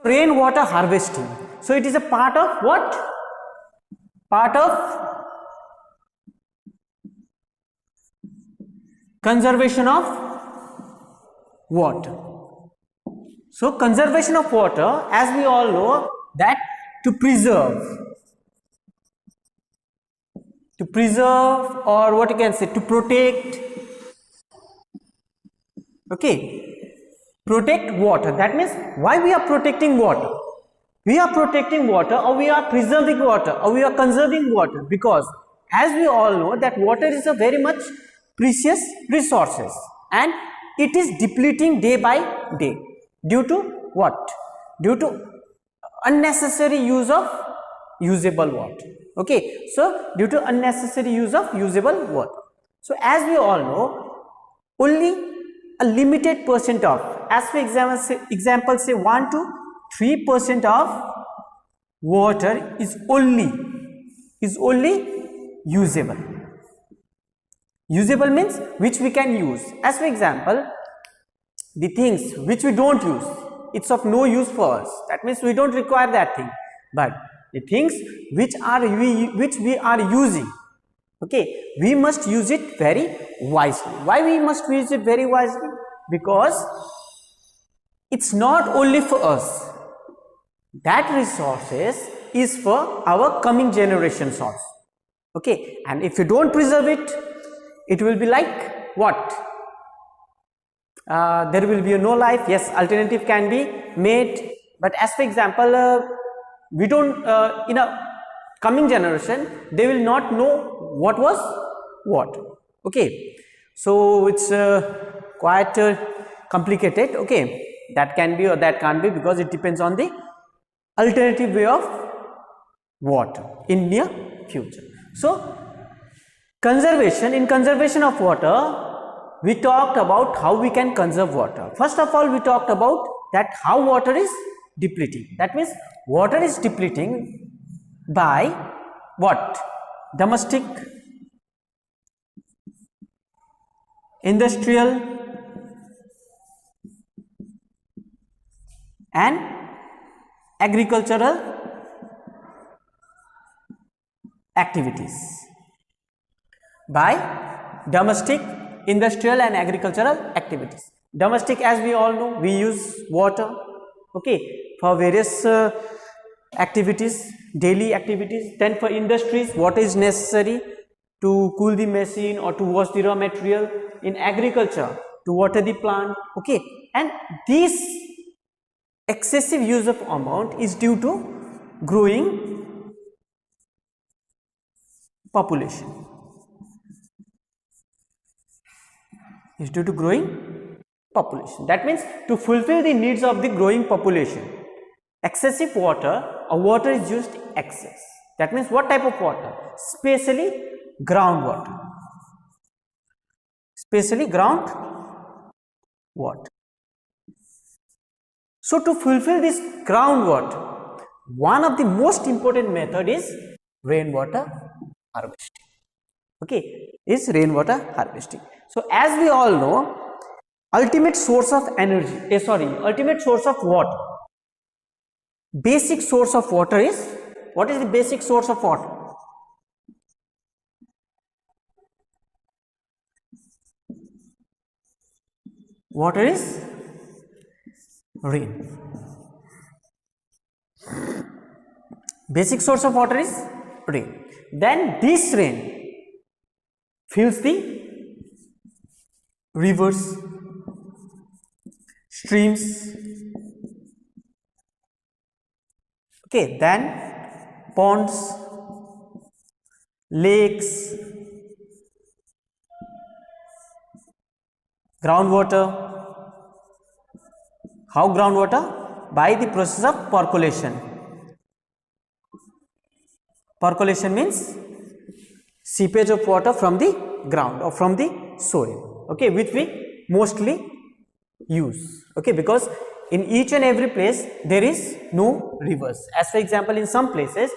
Rainwater harvesting. So it is a part of what? Part of conservation of water. So conservation of water, as we all know, that to preserve or what you can say, to protect, okay, protect water. That means why we are protecting water? We are protecting water, or we are preserving water, or we are conserving water, because as we all know that water is a very much precious resources, and it is depleting day by day due to what? Due to unnecessary use of usable water. Okay, so due to unnecessary use of usable water. So as we all know, only a limited percent of, as for example say 1 to 3% of water is only usable. Usable means which we can use. As for example, the things which we don't use, it's of no use for us. That means we don't require that thing. But the things which we are using, okay, we must use it very wisely. Why we must use it very wisely? Because it's not only for us. That resources is for our coming generations also. Okay, and if you don't preserve it, it will be like what? There will be no life. Yes, alternative can be made, but as for example, we don't in a coming generation, they will not know what was what. Okay, so it's quite complicated. Okay, that can be or that can't be, because it depends on the alternative way of water in near future. So in conservation of water, we talked about how we can conserve water. First of all, we talked about that how water is depleting. That means water is depleting by what? Domestic, industrial, and agricultural activities. By domestic, industrial, and agricultural activities. Domestic, as we all know, we use water, okay, for various activities, daily activities. Then for industries, water is necessary to cool the machine or to wash the raw material. In agriculture, to water the plant, okay, and this excessive use of amount is due to growing population. Is due to growing population. That means to fulfill the needs of the growing population, excessive water or water is used excess. That means what type of water? Especially groundwater. Especially groundwater. So to fulfill this groundwater, one of the most important method is rainwater harvesting. Okay, is rainwater harvesting. So as we all know, ultimate source of energy, ultimate source of water, basic source of water is, what is the basic source of water? Water is rain. Basic source of water is rain. Then this rain fills the rivers, streams, okay, then ponds, lakes, groundwater. How groundwater? By the process of percolation. Percolation means seepage of water from the ground or from the soil, okay, which we mostly use, okay, because in each and every place there is no rivers. As for example, in some places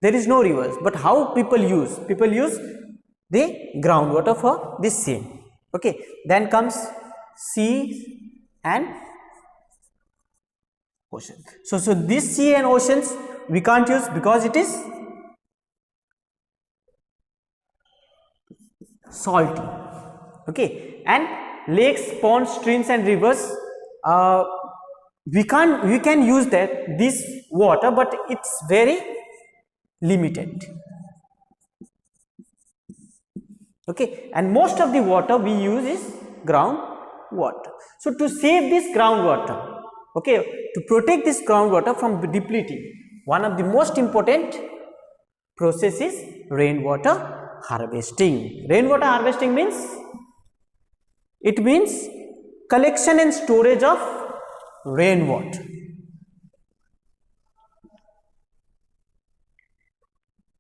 there is no rivers, but how people use the groundwater for this same, okay. Then comes sea and ocean. So this sea and oceans we can't use because it is salty. Okay, and lakes, ponds, streams and rivers, we can use this water, but it's very limited. Okay, and most of the water we use is groundwater. So to save this groundwater, okay, to protect this groundwater from depleting, one of the most important process is rainwater harvesting. Rainwater harvesting means, it means collection and storage of rainwater.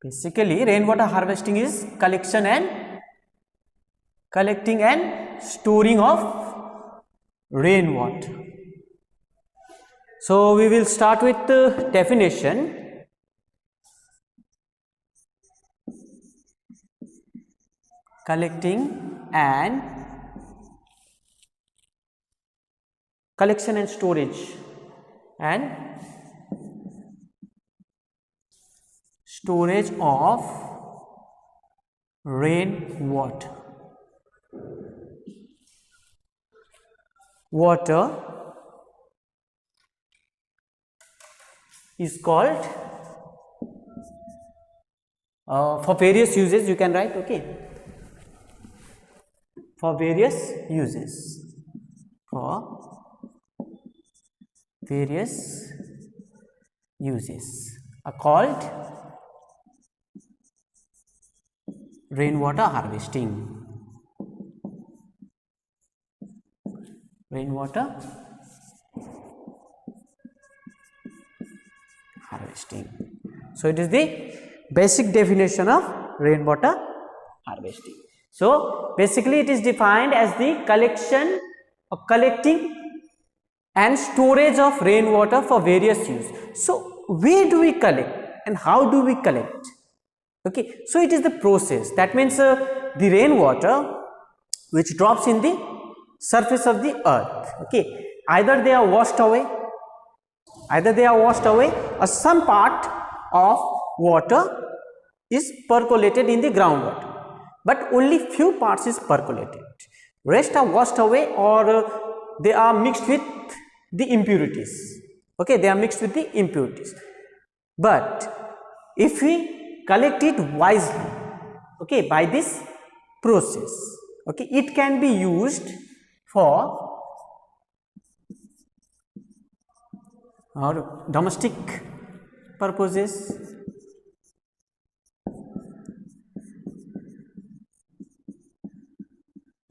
Basically, rainwater harvesting is collecting and storing of rainwater. So we will start with the definition. Collection and storage of rainwater. Water is called, for various uses you can write, okay, for various uses, are called rainwater harvesting. Rainwater harvesting. So it is the basic definition of rainwater harvesting. So basically it is defined as the collecting and storage of rainwater for various use. So where do we collect and how do we collect? Okay, so it is the process. That means the rainwater which drops in the surface of the earth, okay, either they are washed away or some part of water is percolated in the groundwater, but only few parts is percolated, rest are washed away or they are mixed with the impurities. Okay, they are mixed with the impurities. But if we collect it wisely, okay, by this process, okay, it can be used for our domestic purposes,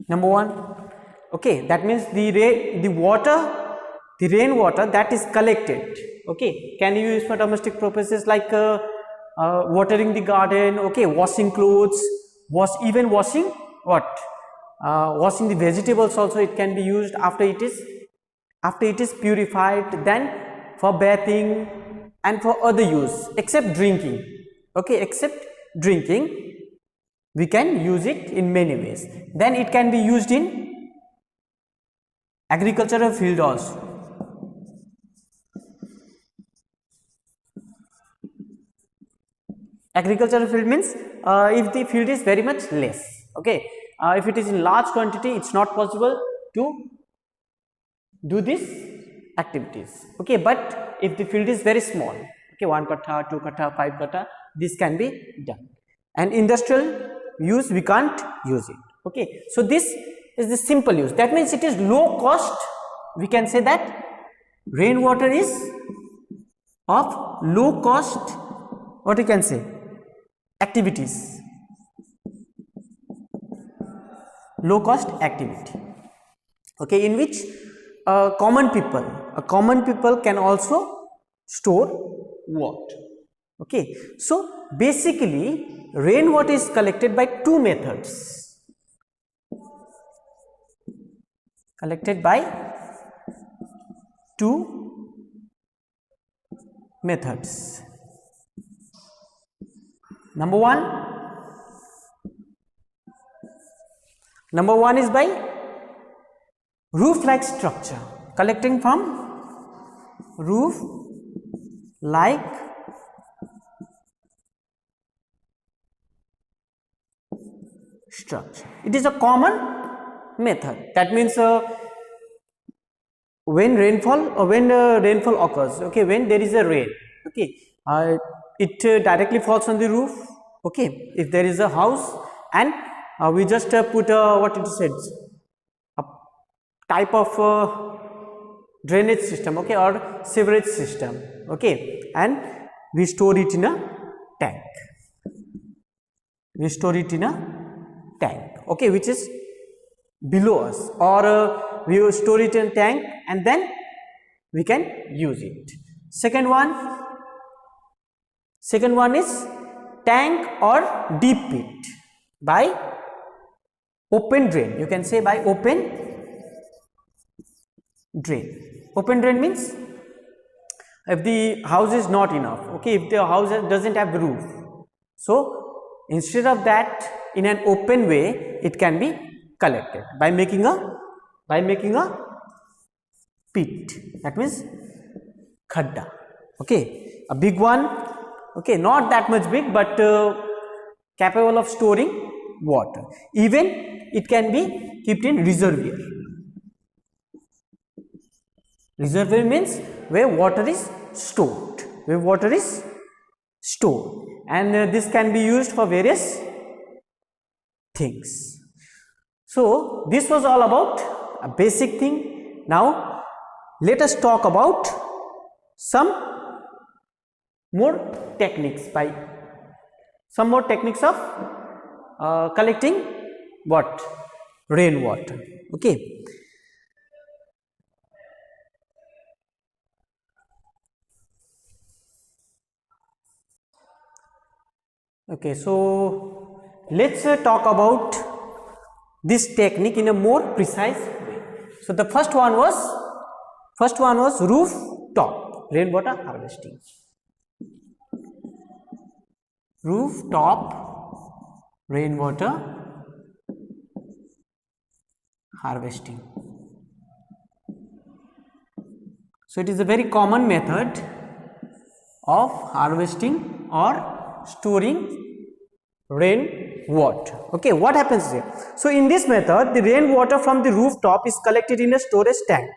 number one. Okay, that means the rainwater that is collected, okay, can you use for domestic purposes like watering the garden, okay, washing clothes, even washing what? Washing the vegetables also it can be used after it is purified, then for bathing and for other use except drinking. Okay, except drinking we can use it in many ways. Then it can be used in agricultural field also. Agricultural field means if the field is very much less, okay, if it is in large quantity it's not possible to do these activities, okay, but if the field is very small, okay, 1 kattha, 2 kattha, 5 kattha, this can be done. And industrial use we can't use it, okay. So this is the simple use, that means it is low cost. We can say that rainwater is of low cost, what we can say, activities, low cost activity, okay, in which common people can also store water, okay. So basically rainwater is collected by two methods, Number one is by roof like structure, collecting from roof like structure. It is a common method. That means when rainfall rainfall occurs, okay, when there is a rain, okay, it directly falls on the roof, okay, if there is a house, and we just put what it said, a type of drainage system, okay, or sewerage system, okay, and we store it in a tank. We store it in a tank, okay, which is below us, or we will store it in tank and then we can use it. Second one is tank or deep pit by open drain. You can say by open drain. Open drain means if the house is not enough, okay, if the house doesn't have roof, so instead of that, in an open way it can be collected by making a pit. That means khadda, okay, a big one, okay, not that much big, but capable of storing water. Even it can be kept in reservoir. Reservoir means where water is stored, and this can be used for various things. So this was all about a basic thing. Now let us talk about some more techniques of collecting what? Rainwater. Okay. Okay, so let's talk about this technique in a more precise way. So the first one was rooftop rainwater harvesting. Rooftop rainwater harvesting. So it is a very common method of harvesting or storing rainwater. Okay, what happens here? So in this method, the rainwater from the rooftop is collected in a storage tank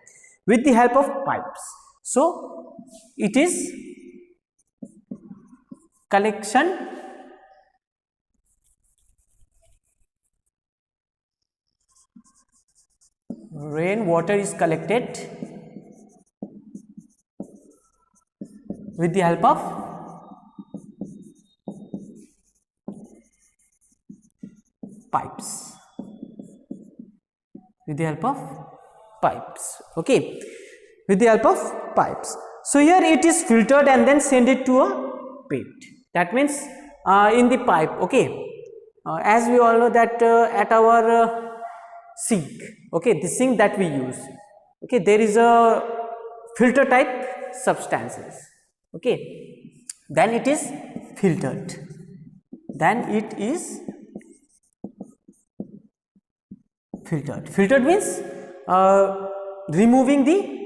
with the help of pipes. So it is collection rainwater is collected with the help of pipes. Okay, with the help of pipes. So here it is filtered and then send it to a pit. That means in the pipe, okay, as we all know that at our sink, okay, the sink that we use, okay, there is a filter type substances, okay, then it is filtered, filtered means removing the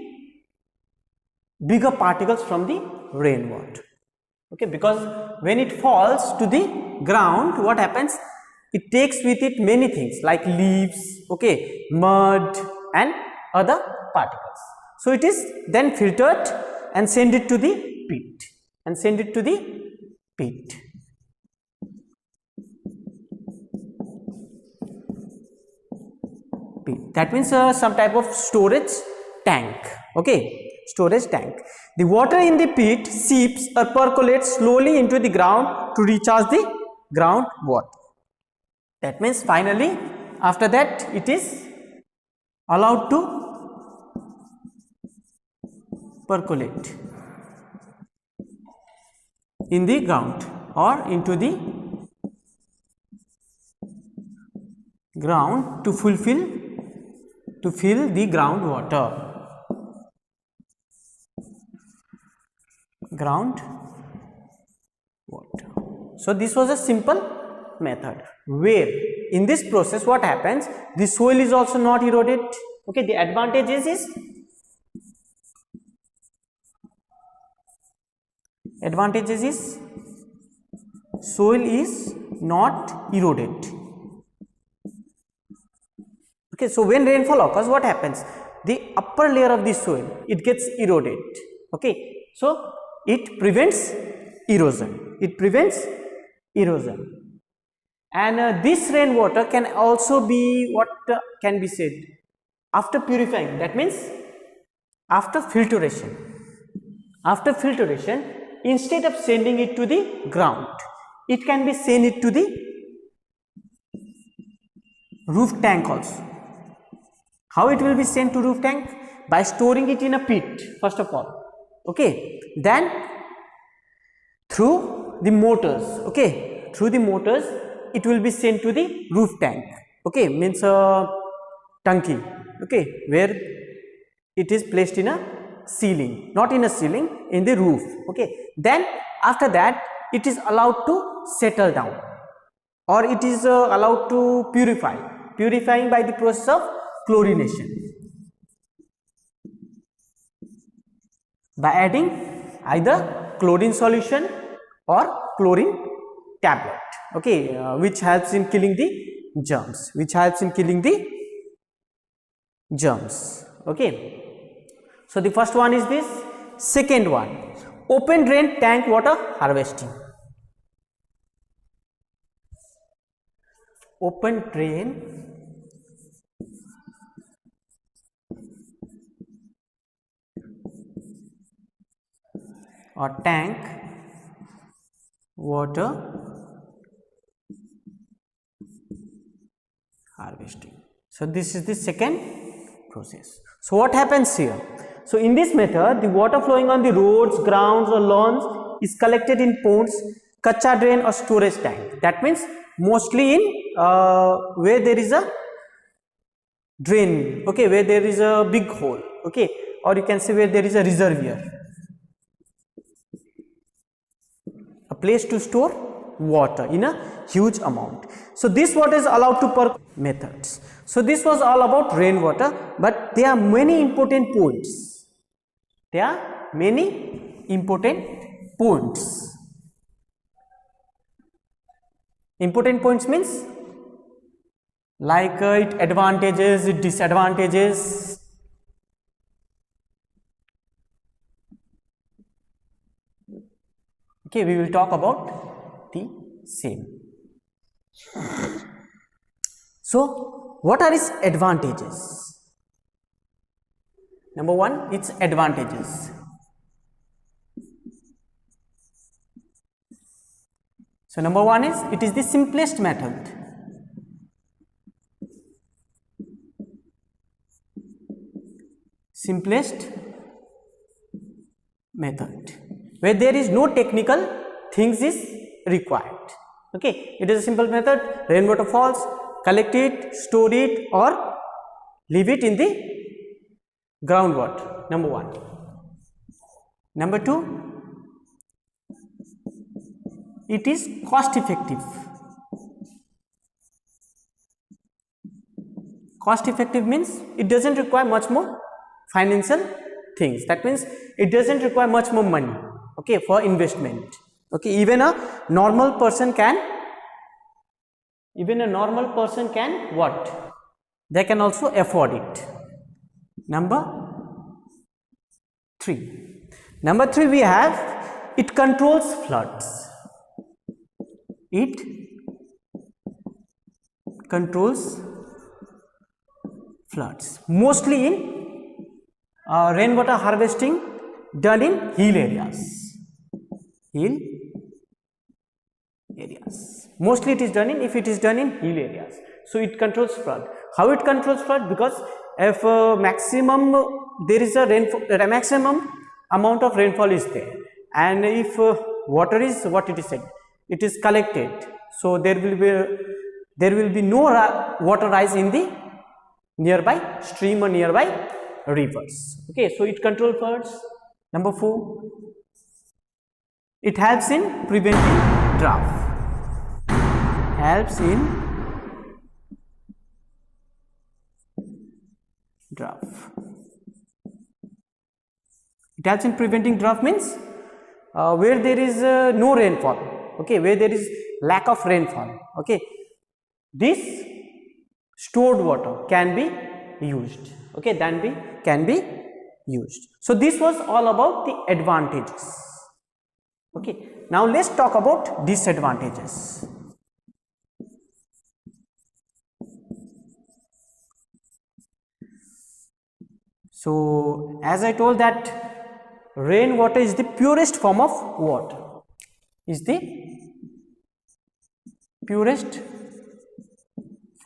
bigger particles from the rainwater, okay, because when it falls to the ground, what happens, it takes with it many things like leaves, okay, mud and other particles. So it is then filtered and send it to the pit, that means some type of storage tank, okay, storage tank. The water in the pit seeps or percolates slowly into the ground to recharge the groundwater. That means finally after that it is allowed to percolate in the ground or into the ground to fill the groundwater. So this was a simple method where in this process what happens, the soil is also not eroded, okay, the advantage is Advantages is soil is not eroded. Okay, so when rainfall occurs, what happens? The upper layer of the soil, it gets eroded. Okay, so it prevents erosion. It prevents erosion. And this rainwater can also be what can be said after purifying. That means after filtration. After filtration, instead of sending it to the ground, it can be sent it to the roof tank also. How it will be sent to roof tank? By storing it in a pit, first of all. Okay, then through the motors, okay, through the motors it will be sent to the roof tank. Okay, means a tanki, okay, where it is placed in a ceiling, not in a ceiling, in the roof. Okay, then after that it is allowed to settle down, or it is allowed to purifying by the process of chlorination, by adding either chlorine solution or chlorine tablet, okay, which helps in killing the germs, okay. So the first one is this. Second one, open drain tank water harvesting. Open drain or tank water harvesting. So this is the second process. So what happens here? So in this method, the water flowing on the roads, grounds or lawns is collected in ponds, kacha drain or storage tank. That means mostly in where there is a drain, okay, where there is a big hole, okay, or you can say where there is a reservoir, a place to store water in a huge amount. So this water is allowed to per methods. So this was all about rainwater, but there are many important points. There are many important points. Important points means like its advantages, its disadvantages. Okay, we will talk about the same. So what are its advantages? Number one, its advantages. So number one is, it is the simplest method. Simplest method, where there is no technical things is required. Okay, it is a simple method. Rainwater falls, collect it, store it, or leave it in the groundwater. Number one. Number two, it is cost effective. Cost effective means it doesn't require much more financial things. That means it doesn't require much more money, okay, for investment. Okay, even a normal person can what? They can also afford it. Number three, we have, it controls floods. It controls floods, mostly in rainwater harvesting done in hill areas. Mostly it is done in, if it is done in hill areas. So it controls flood. How it controls flood? Because if maximum there is a rainfall, maximum amount of rainfall is there, and if water is what it is said, it is collected, so there will be no water rise in the nearby stream or nearby rivers. Okay, so it controls floods. Number 4, it helps in preventing drought. Helps in drought. It helps in preventing drought means where there is no rainfall, okay, where there is lack of rainfall, okay, this stored water can be used, okay, can be used. So this was all about the advantages. Okay, now let's talk about disadvantages. So as I told that rainwater is the purest form of water, is the purest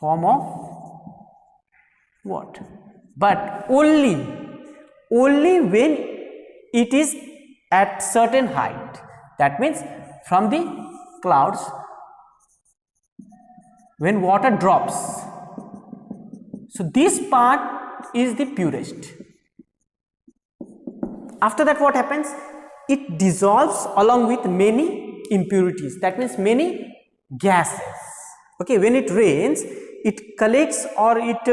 form of water, but only when it is at certain height. That means from the clouds, when water drops, so this part is the purest. After that, what happens? It dissolves along with many impurities, that means many gases. Okay, when it rains, it collects or it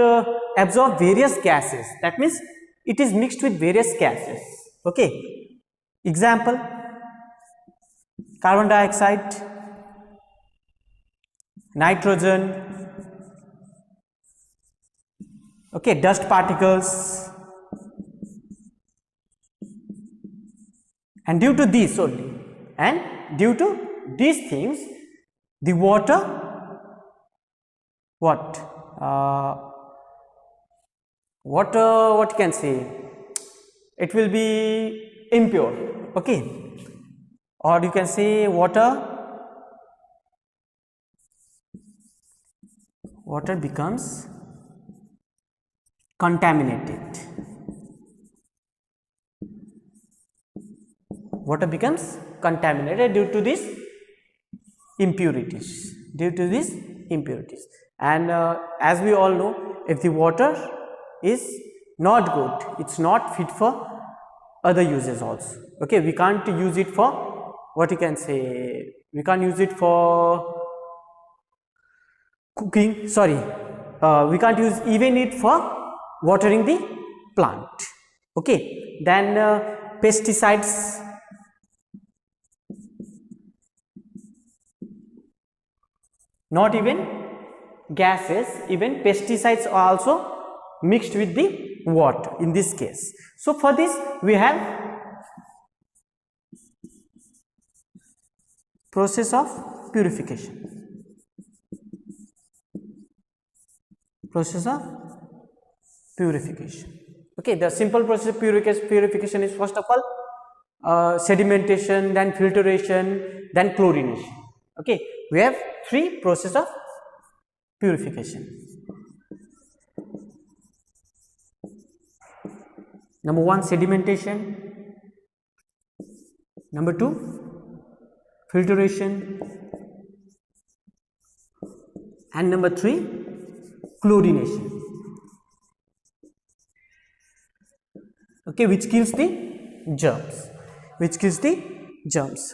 absorbs various gases, that means it is mixed with various gases. Okay, example, carbon dioxide, nitrogen, okay, dust particles, and due to these only, and due to these things, the water, what can say, it will be impure, okay, or you can say water becomes contaminated. Water becomes contaminated due to these impurities, and as we all know, if the water is not good, it's not fit for other uses also. Okay, we can't use it for, what you can say, we can't use it for cooking, sorry, we can't use even it for watering the plant. Okay, then pesticides, not even gases, even pesticides are also mixed with the water in this case. So for this we have process of purification. Okay, the simple process of purification is, first of all, sedimentation, then filtration, then chlorination. Okay, we have three processes of purification. Number one, sedimentation. Number two, filtration. And number three, chlorination. Okay, which kills the germs.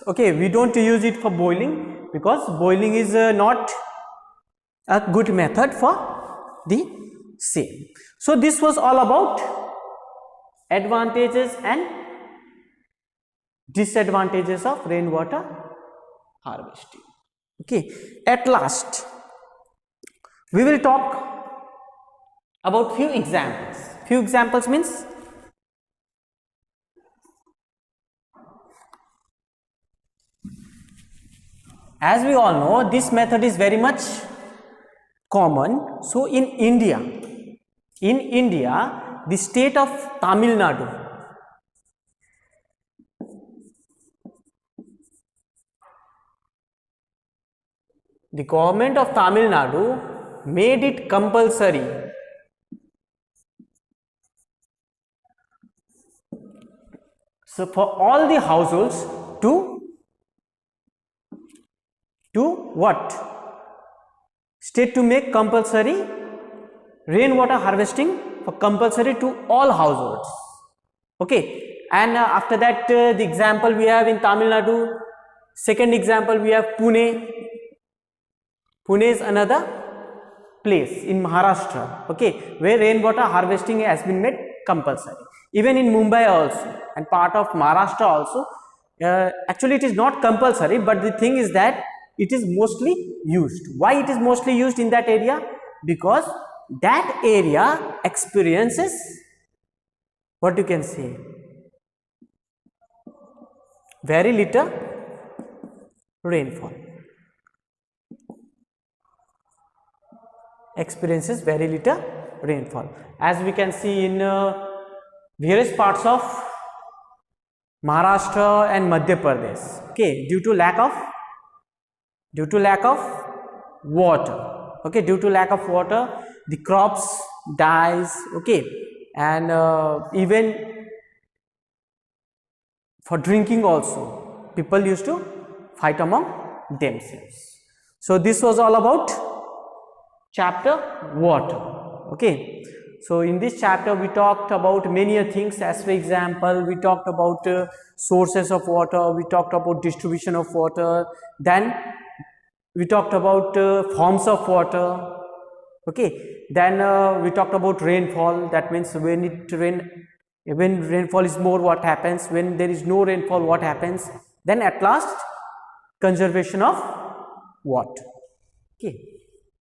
Okay, we don't use it for boiling, because boiling is not a good method for the same. So this was all about advantages and disadvantages of rainwater harvesting. Okay, at last we will talk about few examples. Few examples means, as we all know, this method is very much common. So in India, the state of Tamil Nadu, the government of Tamil Nadu made it compulsory so for all the households to what? State to make compulsory rainwater harvesting for compulsory to all households. Okay, and after that the example we have in Tamil Nadu. Second example we have Pune. Pune is another place in Maharashtra, okay, where rainwater harvesting has been made compulsory. Even in Mumbai also, and part of Maharashtra also, actually it is not compulsory, but the thing is that it is mostly used. Why it is mostly used in that area? Because that area experiences, what you can say, very little rainfall, experiences very little rainfall, as we can see in various parts of Maharashtra and Madhya Pradesh. Okay, due to lack of water. Okay, due to lack of water, the crops dies. Okay, and even for drinking also, people used to fight among themselves. So this was all about chapter water. Okay, so in this chapter we talked about many things. As for example, we talked about sources of water, we talked about distribution of water, then we talked about forms of water. Okay, then we talked about rainfall. That means when rainfall is more, what happens? When there is no rainfall, what happens? Then at last, conservation of water. Okay.